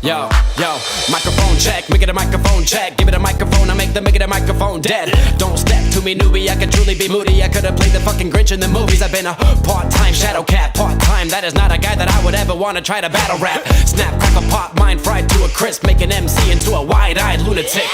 Yo, microphone check, make it a microphone check. Give it a microphone, I make it a microphone dead. Don't step to me, newbie, I could truly be moody. I could've played the fucking Grinch in the movies. I've been a part-time shadow cat, part-time. That is not a guy that I would ever wanna try to battle rap. Snap, crackle, pop, mind fried to a crisp. Make an MC into a wide-eyed lunatic.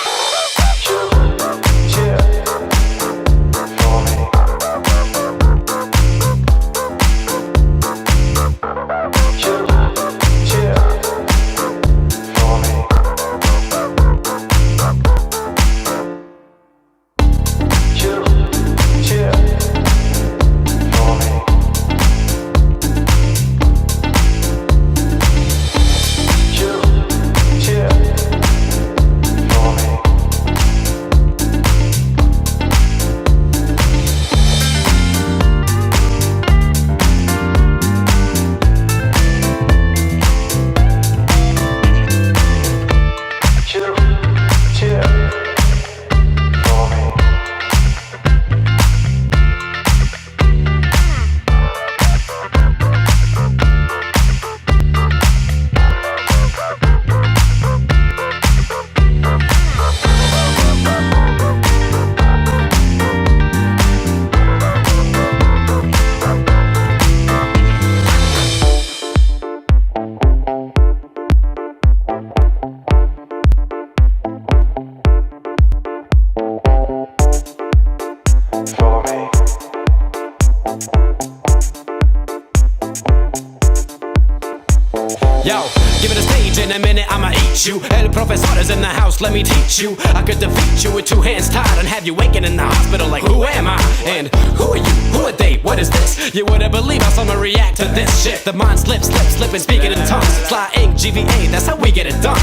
Yo, give it a stage, in a minute I'ma eat you. El professor is in the house, let me teach you. I could defeat you with two hands tied and have you waking in the hospital like, who am I? And who are you? Who are they? What is this? You wouldn't believe how someone react to this shit. The mind slipping, speaking in tongues. Sly ink, GVA, that's how we get it done.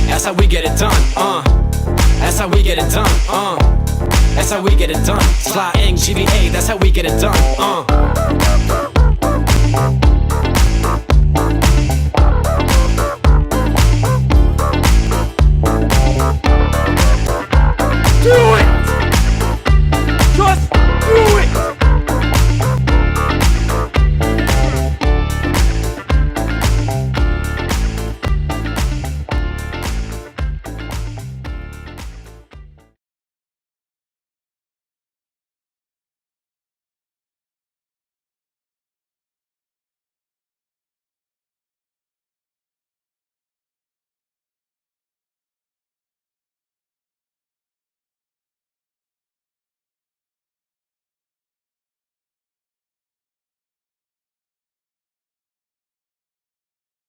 That's how we get it done. That's how we get it done. That's how we get it done. Sly ink, GVA, that's how we get it done.